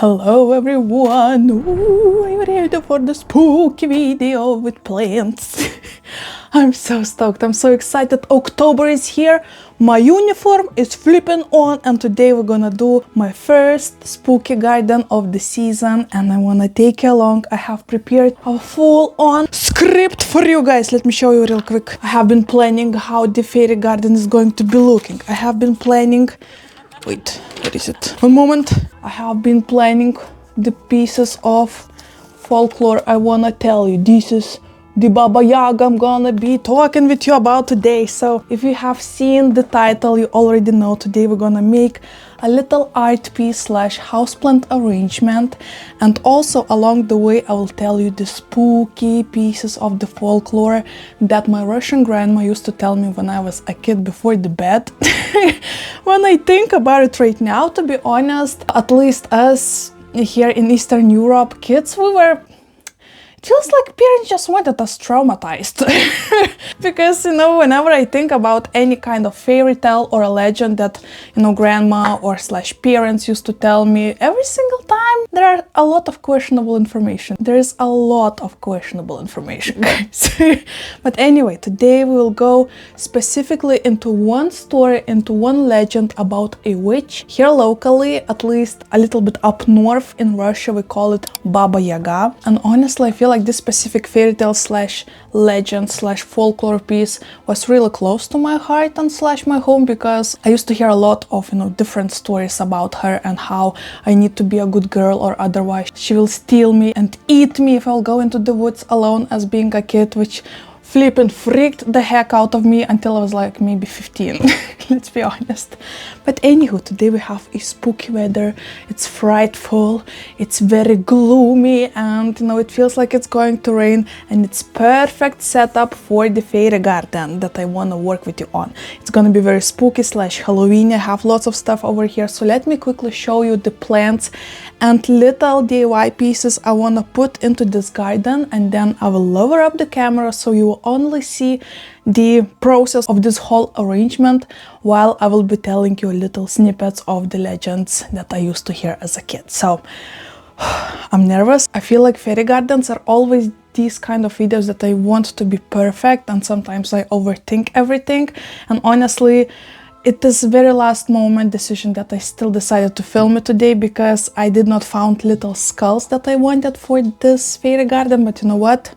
Hello everyone! Ooh, are you ready for the spooky video with plants? I'm so stoked, I'm so excited. October is here, my uniform is flipping on, and today we're gonna do my first spooky garden of the season, and I wanna take you along. I have prepared a full-on script for you guys. Let me show you real quick. I have been planning how the fairy garden is going to be looking. I have been planning... Wait, where is it? One moment. I have been planning the pieces of folklore I wanna tell you. This is the Baba Yaga I'm gonna be talking with you about today. So if you have seen the title, you already know today we're gonna make a little art piece slash houseplant arrangement, and also along the way I will tell you the spooky pieces of the folklore that my Russian grandma used to tell me when I was a kid before the bed. When I think about it right now, to be honest, at least us here in Eastern Europe, kids, it feels like parents just wanted us traumatized. Because, you know, whenever I think about any kind of fairy tale or a legend that, you know, grandma or slash parents used to tell me, every single time there are a lot of questionable information. There is a lot of questionable information, guys. But anyway, today we will go specifically into one story, into one legend about a witch. Here locally, at least a little bit up north in Russia, we call it Baba Yaga. And honestly, I feel like this specific fairy tale slash legend slash folklore piece was really close to my heart and slash my home, because I used to hear a lot of, you know, different stories about her and how I need to be a good girl or otherwise she will steal me and eat me if I'll go into the woods alone as being a kid, which flippin' freaked the heck out of me until I was like maybe 15. Let's be honest. But anywho, today we have a spooky weather. It's frightful, it's very gloomy, and you know, it feels like it's going to rain, and it's perfect setup for the fairy garden that I want to work with you on. It's gonna be very spooky slash Halloween. I have lots of stuff over here, so let me quickly show you the plants and little DIY pieces I want to put into this garden, and then I will lower up the camera so you will only see the process of this whole arrangement, while I will be telling you little snippets of the legends that I used to hear as a kid. So I'm nervous. I feel like fairy gardens are always these kind of videos that I want to be perfect, and sometimes I overthink everything, and honestly it is very last moment decision that I still decided to film it today, because I did not found little skulls that I wanted for this fairy garden. But you know what?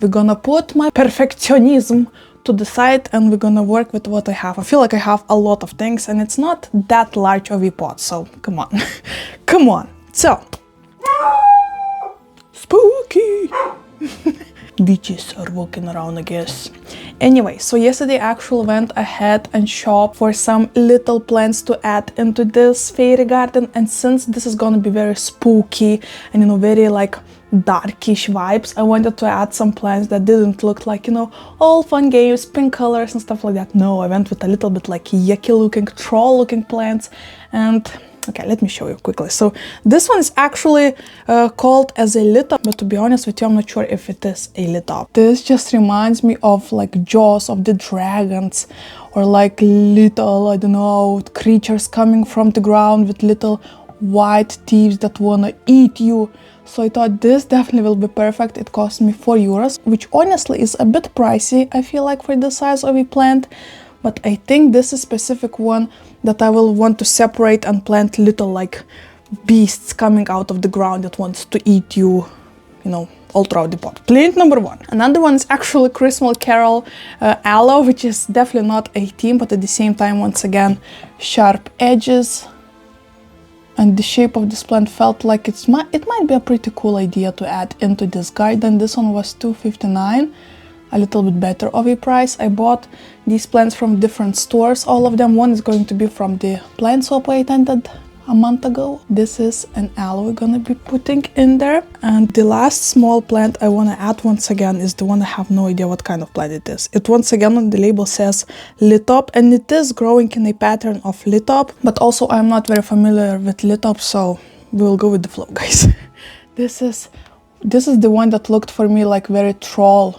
We're gonna put my perfectionism to the side and we're gonna work with what I have. I feel like I have a lot of things and it's not that large of a pot, so come on. Come on. So, spooky. Witches are walking around, I guess. Anyway, so yesterday I actually went ahead and shopped for some little plants to add into this fairy garden, and since this is gonna be very spooky and, you know, very like darkish vibes, I wanted to add some plants that didn't look like, you know, all fun games, pink colors and stuff like that. No, I went with a little bit like yucky looking, troll looking plants. And okay, let me show you quickly. So this one is actually called as a litop, but to be honest with you, I'm not sure if it is a litop. This just reminds me of like Jaws of the dragons, or like little, I don't know, creatures coming from the ground with little white teeth that wanna eat you. So I thought this definitely will be perfect. It cost me 4 euros, which honestly is a bit pricey, I feel like, for the size of a plant. But I think this is a specific one that I will want to separate and plant little like beasts coming out of the ground that wants to eat you, you know, all throughout the pot. Plant number one. Another one is actually Christmas Carol aloe, which is definitely not a theme, but at the same time, once again, sharp edges. And the shape of this plant felt like it might be a pretty cool idea to add into this garden. This one was $2.59, a little bit better of a price. I bought these plants from different stores, all of them. One is going to be from the plant shop I attended a month ago. This is an aloe we're gonna be putting in there. And the last small plant I want to add once again is the one I have no idea what kind of plant it is. It once again on the label says litop, and it is growing in a pattern of litop, but also I'm not very familiar with litop, so we will go with the flow, guys. This is the one that looked for me like very troll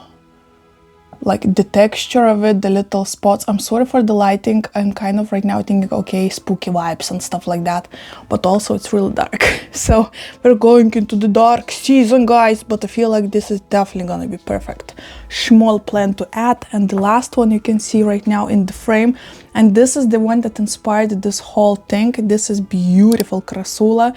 like the texture of it, the little spots. I'm sorry for the lighting. I'm kind of right now thinking, okay, spooky vibes and stuff like that, but also it's really dark. So we're going into the dark season, guys, but I feel like this is definitely gonna be perfect small plant to add. And the last one you can see right now in the frame, and this is the one that inspired this whole thing. This is beautiful crassula.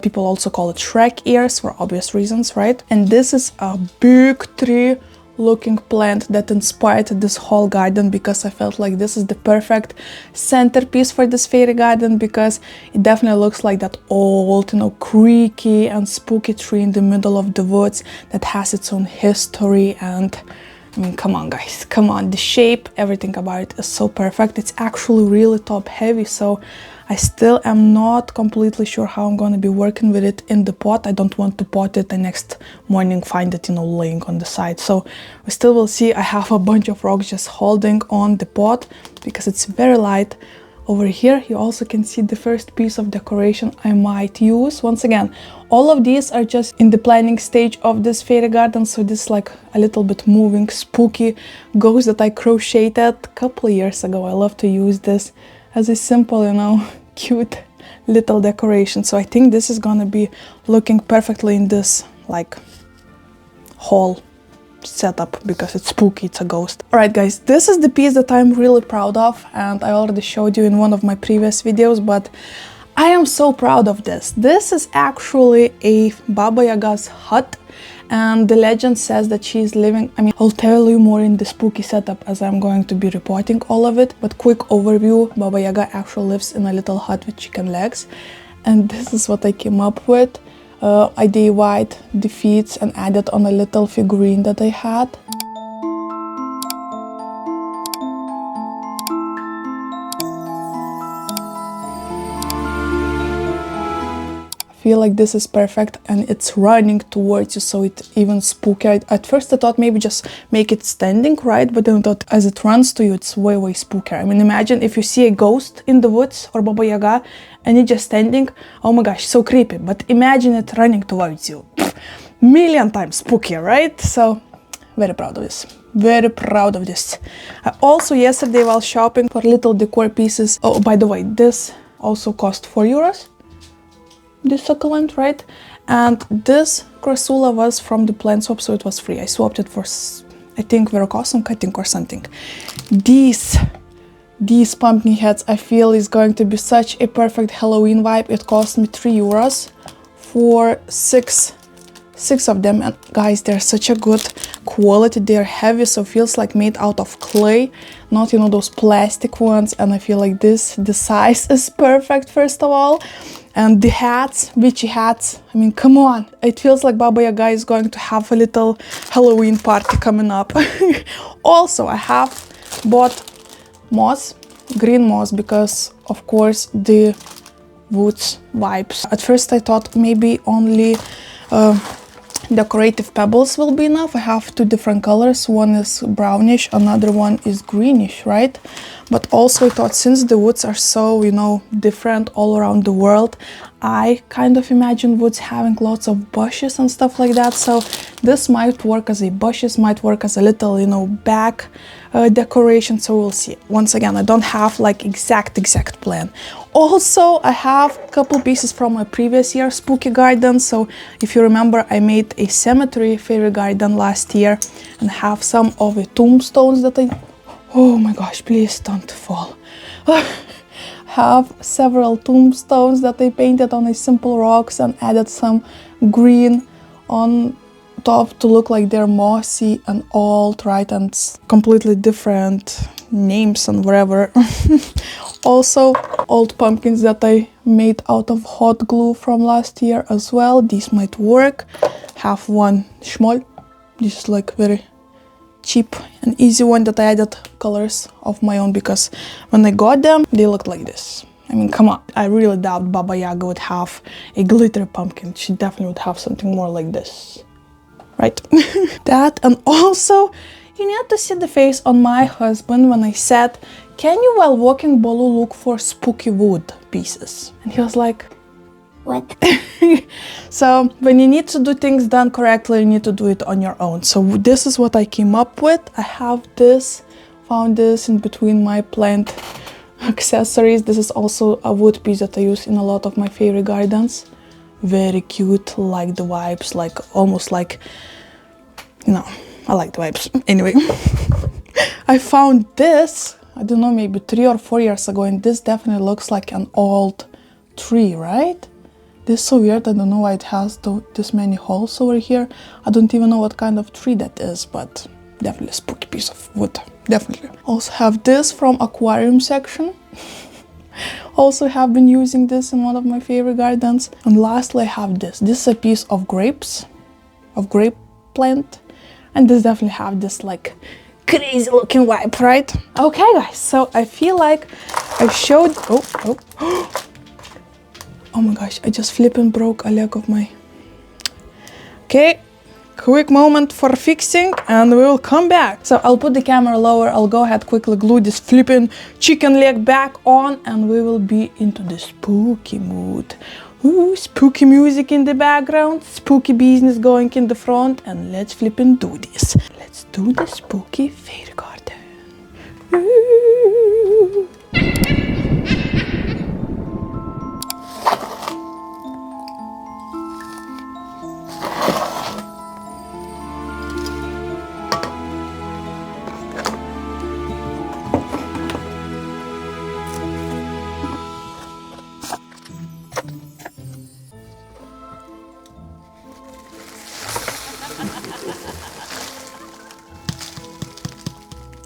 People also call it Shrek ears for obvious reasons, right? And this is a big tree looking plant that inspired this whole garden, because I felt like this is the perfect centerpiece for this fairy garden, because it definitely looks like that old, you know, creaky and spooky tree in the middle of the woods that has its own history. And I mean, come on guys, come on, the shape, everything about it is so perfect. It's actually really top heavy, so I still am not completely sure how I'm going to be working with it in the pot. I don't want to pot it and next morning find it, you know, laying on the side. So we still will see. I have a bunch of rocks just holding on the pot because it's very light. Over here you also can see the first piece of decoration I might use. Once again, all of these are just in the planning stage of this fairy garden, so this is like a little bit moving spooky ghost that I crocheted a couple of years ago. I love to use this as a simple, you know, cute little decoration. So I think this is gonna be looking perfectly in this like hall setup because it's spooky, it's a ghost. Alright guys, this is the piece that I'm really proud of, and I already showed you in one of my previous videos, but I am so proud of this. This is actually a Baba Yaga's hut, and the legend says that she's living, I mean, I'll tell you more in the spooky setup as I'm going to be reporting all of it, but quick overview, Baba Yaga actually lives in a little hut with chicken legs, and this is what I came up with. I DIY'd the feet and added on a little figurine that I had. Feel like this is perfect, and it's running towards you, so it's even spookier. At first I thought maybe just make it standing, right? But then I thought as it runs to you, it's way spookier. I mean, imagine if you see a ghost in the woods or Baba Yaga and it's just standing. Oh my gosh, so creepy. But imagine it running towards you. Million times spookier, right? So very proud of this. Very proud of this. I also yesterday while shopping for little decor pieces. Oh, by the way, this also cost 4 euros. This succulent, right? And this crassula was from the plant swap, so it was free. I swapped it for, I think, very custom cutting or something. These pumpkin heads I feel is going to be such a perfect Halloween vibe. It cost me 3 euros for six of them, and guys, they're such a good quality. They're heavy, so feels like made out of clay, not, you know, those plastic ones. And I feel like the size is perfect, first of all. And the hats, witchy hats, I mean, come on. It feels like Baba Yaga is going to have a little Halloween party coming up. Also, I have bought moss, green moss, because of course the woods vibes. At first I thought maybe only decorative pebbles will be enough. I have 2 different colors. One is brownish, another one is greenish, right? But also I thought, since the woods are so, you know, different all around the world, I kind of imagine woods having lots of bushes and stuff like that. So this might work as a bushes, might work as a little, you know, back decoration. So we'll see. Once again, I don't have like exact plan. Also, I have a couple pieces from my previous year spooky garden. So if you remember, I made a cemetery fairy garden last year and have some of the tombstones that I... Oh my gosh, please don't fall. Have several tombstones that I painted on a simple rocks and added some green on top to look like they're mossy and old, right? And completely different names and whatever. Also, old pumpkins that I made out of hot glue from last year as well. These might work. Have one small. This is like very cheap and easy one that I added colors of my own, because when I got them, they looked like this. I mean, come on. I really doubt Baba Yaga would have a glitter pumpkin. She definitely would have something more like this, right? That, and also, you need to see the face on my husband when I said, can you while walking Bolu look for spooky wood pieces? And he was like, What? So when you need to do things done correctly, you need to do it on your own. So this is what I came up with. I have this, found this in between my plant accessories. This is also a wood piece that I use in a lot of my fairy gardens. Very cute, like the vibes, like almost like, you know, I like the vibes. Anyway, I found this, I don't know, maybe 3 or 4 years ago, and this definitely looks like an old tree, right? This is so weird. I don't know why it has this many holes over here. I don't even know what kind of tree that is, but definitely a spooky piece of wood. Definitely. Also have this from aquarium section. Also have been using this in one of my favorite gardens. And lastly, I have this. This is a piece of grapes, of grape plant. And this definitely have this like crazy looking vibe, right? Okay guys, so I feel like I showed, oh my gosh, I just flipping broke a leg of my... Okay, quick moment for fixing and we will come back. So I'll put the camera lower, I'll go ahead quickly glue this flipping chicken leg back on and we will be into the spooky mood. Ooh, spooky music in the background, spooky business going in the front, and let's flipping do this. Let's do the spooky fairy garden. Ooh.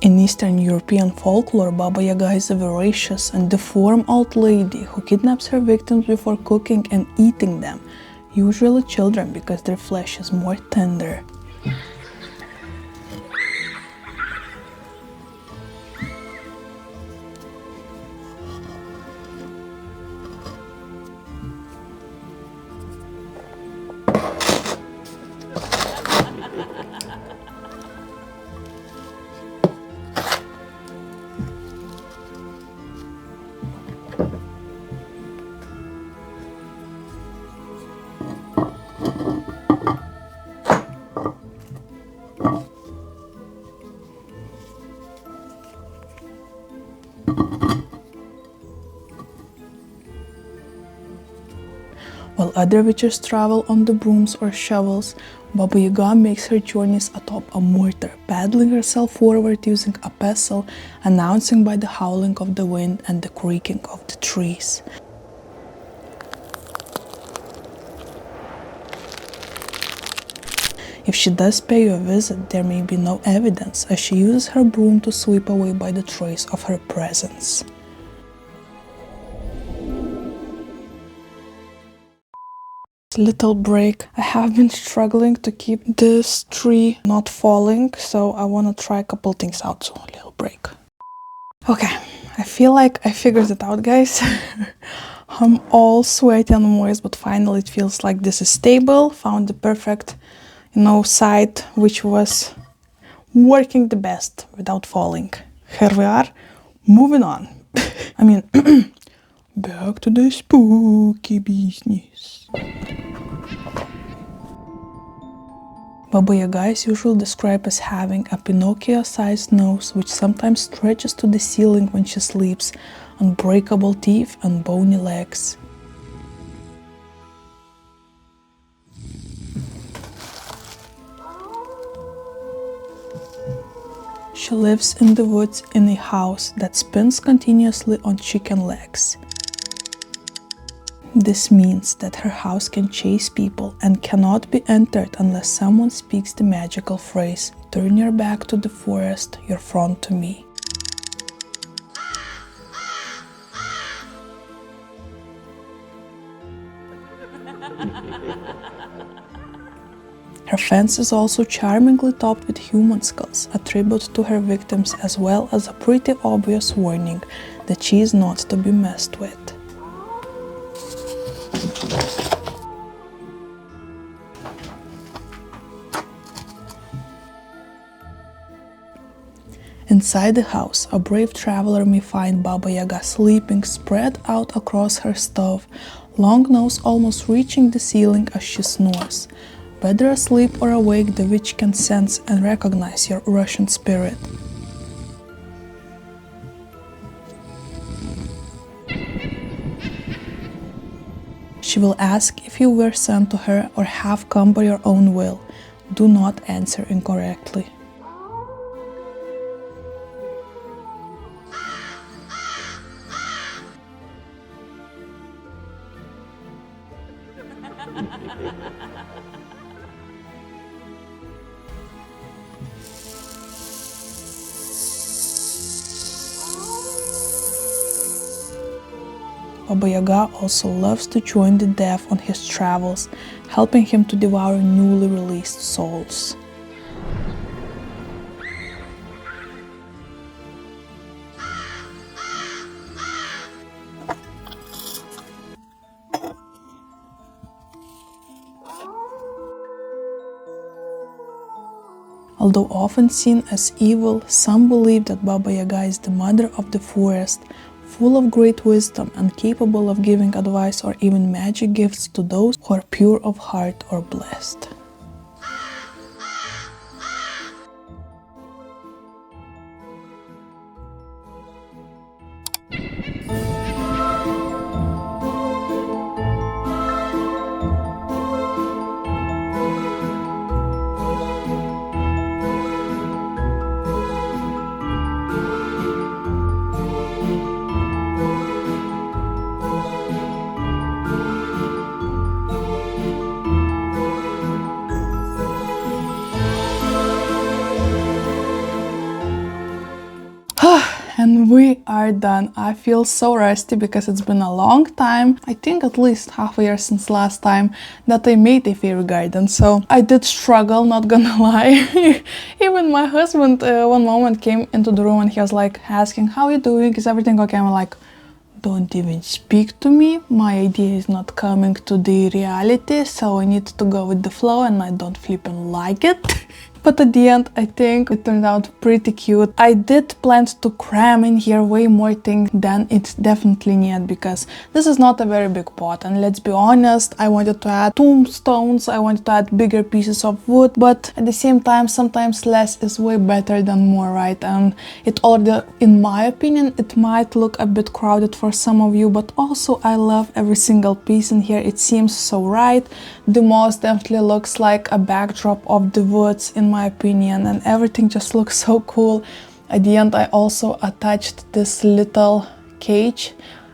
In Eastern European folklore, Baba Yaga is a voracious and deformed old lady who kidnaps her victims before cooking and eating them, usually children because their flesh is more tender. While other witches travel on the brooms or shovels, Baba Yaga makes her journeys atop a mortar, paddling herself forward using a pestle, announcing by the howling of the wind and the creaking of the trees. If she does pay you a visit, there may be no evidence, as she uses her broom to sweep away by the trace of her presence. Little break. I have been struggling to keep this tree not falling, so I want to try a couple things out, so a little break. Okay, I feel like I figured it out, guys. I'm all sweaty and moist, but finally it feels like this is stable. Found the perfect, side which was working the best without falling. Here we are, moving on. I mean, back to the spooky business. Baba Yaga is usually described as having a Pinocchio-sized nose which sometimes stretches to the ceiling when she sleeps, unbreakable teeth and bony legs. She lives in the woods in a house that spins continuously on chicken legs. This means that her house can chase people and cannot be entered unless someone speaks the magical phrase, "Turn your back to the forest, your front to me." Her fence is also charmingly topped with human skulls, a tribute to her victims as well as a pretty obvious warning that she is not to be messed with. Inside the house, a brave traveler may find Baba Yaga sleeping spread out across her stove, long nose almost reaching the ceiling as she snores. Whether asleep or awake, the witch can sense and recognize your Russian spirit. She will ask if you were sent to her or have come by your own will. Do not answer incorrectly. Baba Yaga also loves to join the deaf on his travels, helping him to devour newly released souls. Although often seen as evil, some believe that Baba Yaga is the mother of the forest, full of great wisdom and capable of giving advice or even magic gifts to those who are pure of heart or blessed. And we are done. I feel so rusty because it's been a long time, I think at least half a year since last time that I made a fairy garden, so I did struggle, not gonna lie. Even my husband one moment came into the room and he was like asking, how are you doing, is everything okay? I'm like, don't even speak to me, my idea is not coming to the reality, so I need to go with the flow and I don't flippin' like it. But at the end, I think it turned out pretty cute. I did plan to cram in here way more things than it's definitely needed, because this is not a very big pot. And let's be honest, I wanted to add tombstones, I wanted to add bigger pieces of wood, but at the same time, sometimes less is way better than more, right? And it already, in my opinion, it might look a bit crowded for some of you, but also I love every single piece in here. It seems so right. The moss definitely looks like a backdrop of the woods, in my opinion, and everything just looks so cool. At the end, I also attached this little cage.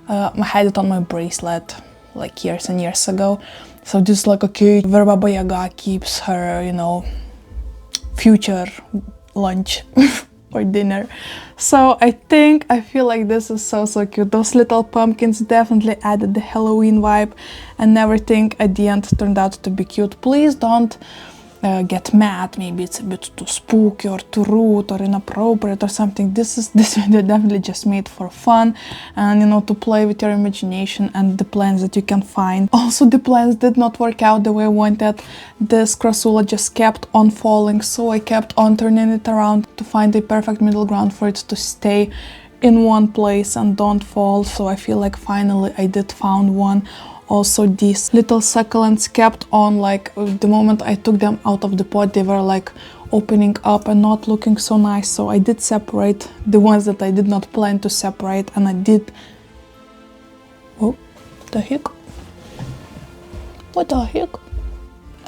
I had it on my bracelet like years and years ago. So this is like a cage where Baba Yaga keeps her, you know, future lunch or dinner. So I feel like this is so cute. Those little pumpkins definitely added the Halloween vibe, and everything at the end turned out to be cute. Please don't get mad, maybe it's a bit too spooky or too rude or inappropriate or something. This video definitely just made for fun and, you know, to play with your imagination and the plans that you can find. Also, the plans did not work out the way I wanted. This crassula just kept on falling, so I kept on turning it around to find the perfect middle ground for it to stay in one place and don't fall. So I feel like finally I did found one. Also, these little succulents kept on, like, the moment I took them out of the pot, they were like opening up and not looking so nice. So I did separate the ones that I did not plan to separate, and I did... Oh, the heck? What the heck?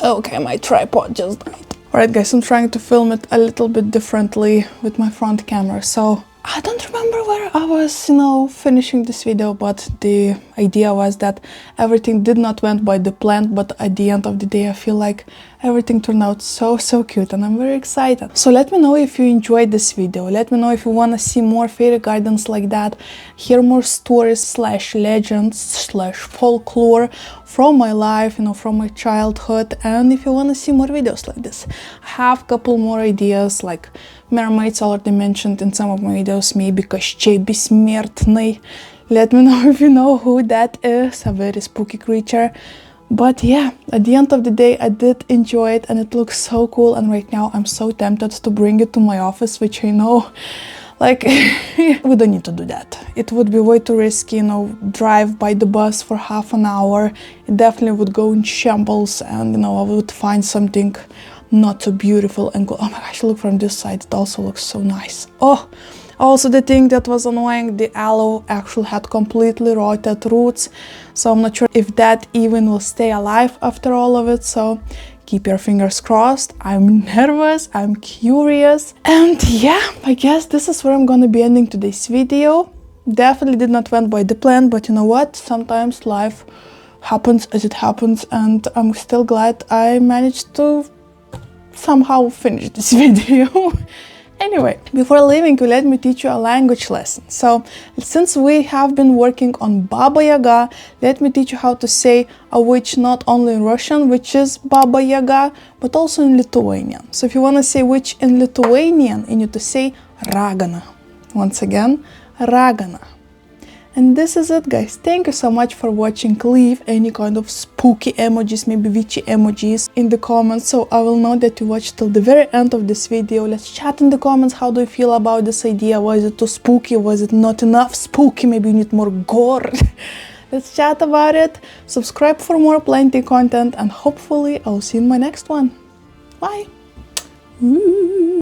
Okay, my tripod just died. Alright guys, I'm trying to film it a little bit differently with my front camera, so I don't remember where I was, you know, finishing this video, but the idea was that everything did not went by the plan, but at the end of the day I feel like everything turned out so cute and I'm very excited. So let me know if you enjoyed this video, let me know if you want to see more fairy gardens like that, hear more stories slash legends slash folklore from my life, you know, from my childhood, and if you want to see more videos like this. I have a couple more ideas, like mermaids already mentioned in some of my videos, maybe Kashchei Besmertny. Let me know if you know who that is, a very spooky creature. But yeah, at the end of the day, I did enjoy it and it looks so cool, and right now I'm so tempted to bring it to my office, which I know Like, we don't need to do that. It would be way too risky, you know, drive by the bus for half an hour. It definitely would go in shambles, and, you know, I would find something not so beautiful and go, oh my gosh, look from this side, it also looks so nice. Oh, also the thing that was annoying, the aloe actually had completely rotted roots, so I'm not sure if that even will stay alive after all of it, so keep your fingers crossed. I'm nervous, I'm curious, and yeah, I guess this is where I'm gonna be ending today's video. Definitely did not went by the plan, but you know what, sometimes life happens as it happens, and I'm still glad I managed to somehow finish this video. Anyway, before leaving you, let me teach you a language lesson. So, since we have been working on Baba Yaga, let me teach you how to say a witch not only in Russian, which is Baba Yaga, but also in Lithuanian. So if you want to say witch in Lithuanian, you need to say ragana. Once again, ragana. And this is it, guys. Thank you so much for watching. Leave any kind of spooky emojis, maybe witchy emojis in the comments, so I will know that you watched till the very end of this video. Let's chat in the comments. How do you feel about this idea? Was it too spooky? Was it not enough spooky? Maybe you need more gore. Let's chat about it. Subscribe for more plenty content, and hopefully I'll see you in my next one. Bye.